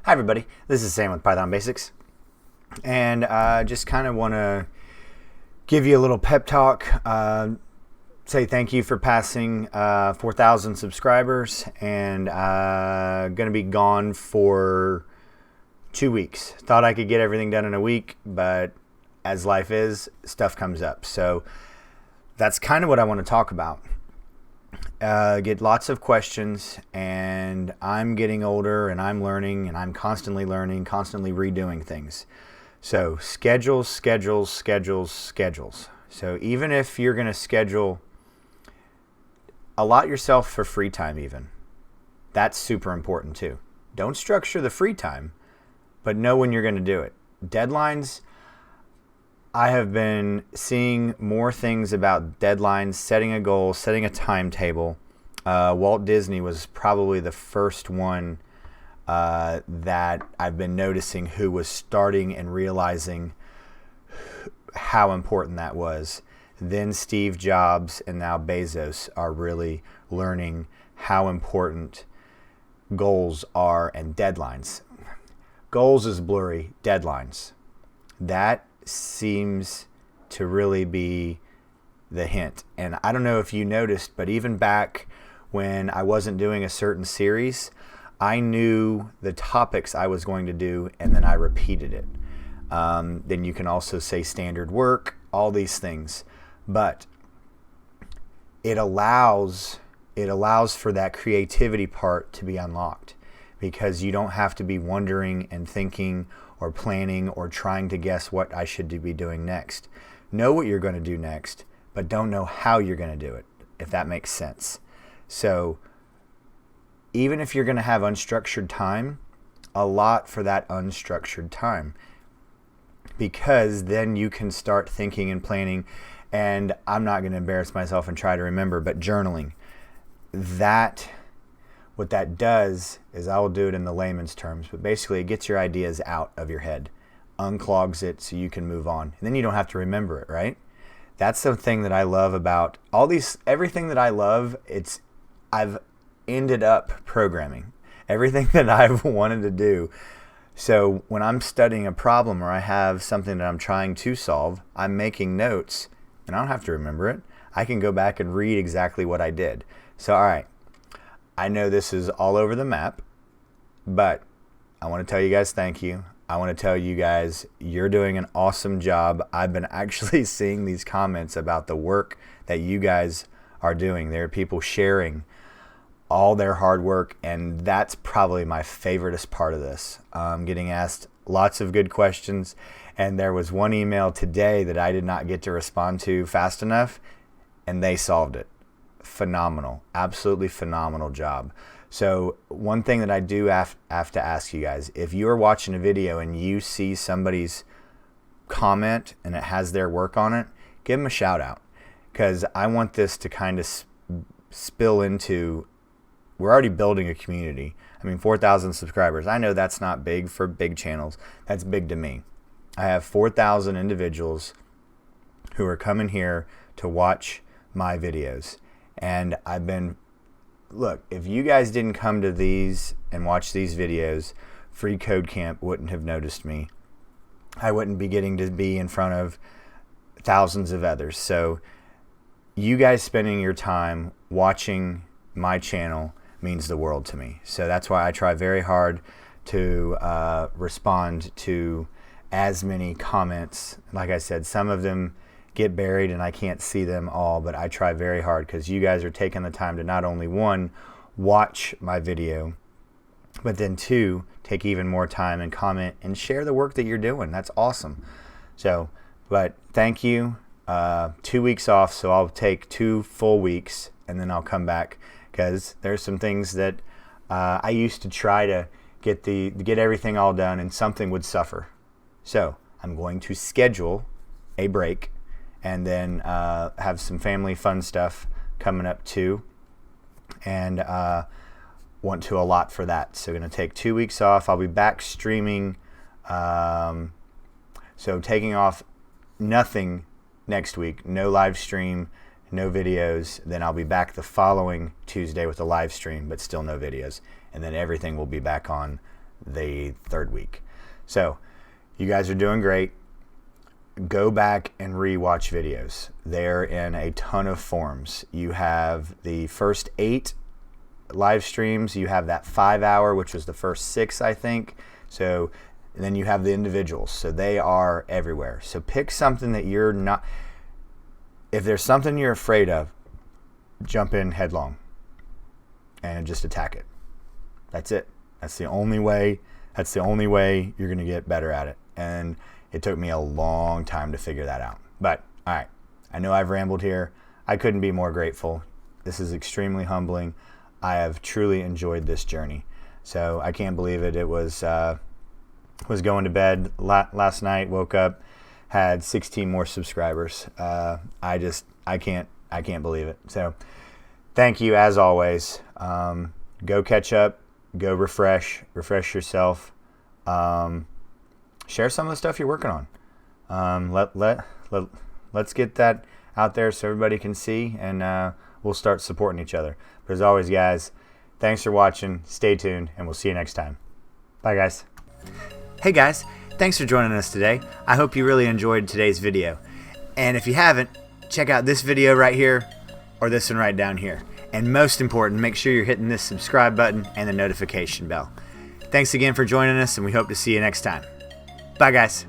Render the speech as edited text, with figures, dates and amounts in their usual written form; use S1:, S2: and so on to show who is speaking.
S1: Hi everybody, this is Sam with Python Basics, and just kind of want to give you a little pep talk, say thank you for passing 4,000 subscribers, and going to be gone for 2 weeks. Thought I could get everything done in a week, but as life is, stuff comes up. So that's kind of what I want to talk about. Get lots of questions, and I'm getting older and I'm learning and I'm constantly learning, constantly redoing things. So schedules. So even if you're going to schedule, allot yourself for free time even. That's super important too. Don't structure the free time, but know when you're going to do it. Deadlines. I have been seeing more things about deadlines, setting a goal, setting a timetable. Walt Disney was probably the first one that I've been noticing who was starting and realizing how important that was. Then Steve Jobs and now Bezos are really learning how important goals are and deadlines. Goals is blurry, deadlines. That seems to really be the hint. And I don't know if you noticed, but even back when I wasn't doing a certain series, I knew the topics I was going to do and then I repeated it. Then you can also say standard work, all these things. But it allows for that creativity part to be unlocked, because you don't have to be wondering and thinking or planning or trying to guess what I should be doing next. Know what you're going to do next, but don't know how you're going to do it, if that makes sense. So even if you're going to have unstructured time, allot for that unstructured time, because then you can start thinking and planning. And I'm not going to embarrass myself and try to remember, but journaling, what that does is, I will do it in the layman's terms, but basically it gets your ideas out of your head, unclogs it so you can move on. And then you don't have to remember it, right? That's the thing that I love about everything that I love, I've ended up programming. Everything that I've wanted to do. So when I'm studying a problem or I have something that I'm trying to solve, I'm making notes and I don't have to remember it. I can go back and read exactly what I did. So, all right. I know this is all over the map, but I want to tell you guys thank you. I want to tell you guys you're doing an awesome job. I've been actually seeing these comments about the work that you guys are doing. There are people sharing all their hard work, and that's probably my favoriteest part of this. Getting asked lots of good questions, and there was one email today that I did not get to respond to fast enough, and they solved it. Phenomenal, absolutely phenomenal job. So one thing that I do have to ask you guys, if you are watching a video and you see somebody's comment and it has their work on it, give them a shout out, because I want this to kind of spill into, we're already building a community. I mean, 4,000 subscribers. I know that's not big for big channels. That's big to me. I have 4,000 individuals who are coming here to watch my videos. And look, if you guys didn't come to these and watch these videos, Free Code Camp wouldn't have noticed me. I wouldn't be getting to be in front of thousands of others. So you guys spending your time watching my channel means the world to me. So that's why I try very hard to respond to as many comments. Like I said, some of them get buried and I can't see them all, but I try very hard because you guys are taking the time to not only, one, watch my video, but then two, take even more time and comment and share the work that you're doing. That's awesome. So, but thank you. 2 weeks off, so I'll take 2 full weeks and then I'll come back, because there's some things that I used to try to get everything all done and something would suffer. So I'm going to schedule a break and then have some family fun stuff coming up too, and want to allot for that. So going to take 2 weeks off. I'll be back streaming, so taking off nothing next week, no live stream, no videos. Then I'll be back the following Tuesday with a live stream, but still no videos. And then everything will be back on the 3rd week. So you guys are doing great. Go back and re-watch videos. They're in a ton of forms. You have the first 8 live streams. You have that 5-hour, which was the first 6, I think. So then you have the individuals. So they are everywhere. So pick something that you're not. If there's something you're afraid of, jump in headlong and just attack it. That's it. That's the only way. That's the only way you're going to get better at it. And it took me a long time to figure that out. But all right, I know I've rambled here. I couldn't be more grateful. This is extremely humbling. I have truly enjoyed this journey. So I can't believe it. It was going to bed last night, woke up, had 16 more subscribers. I can't believe it. So thank you as always. Go catch up, go refresh yourself. Share some of the stuff you're working on. Let's get that out there so everybody can see, and we'll start supporting each other. But as always, guys, thanks for watching. Stay tuned, and we'll see you next time. Bye, guys. Hey, guys. Thanks for joining us today. I hope you really enjoyed today's video. And if you haven't, check out this video right here or this one right down here. And most important, make sure you're hitting this subscribe button and the notification bell. Thanks again for joining us, and we hope to see you next time. Bye, guys.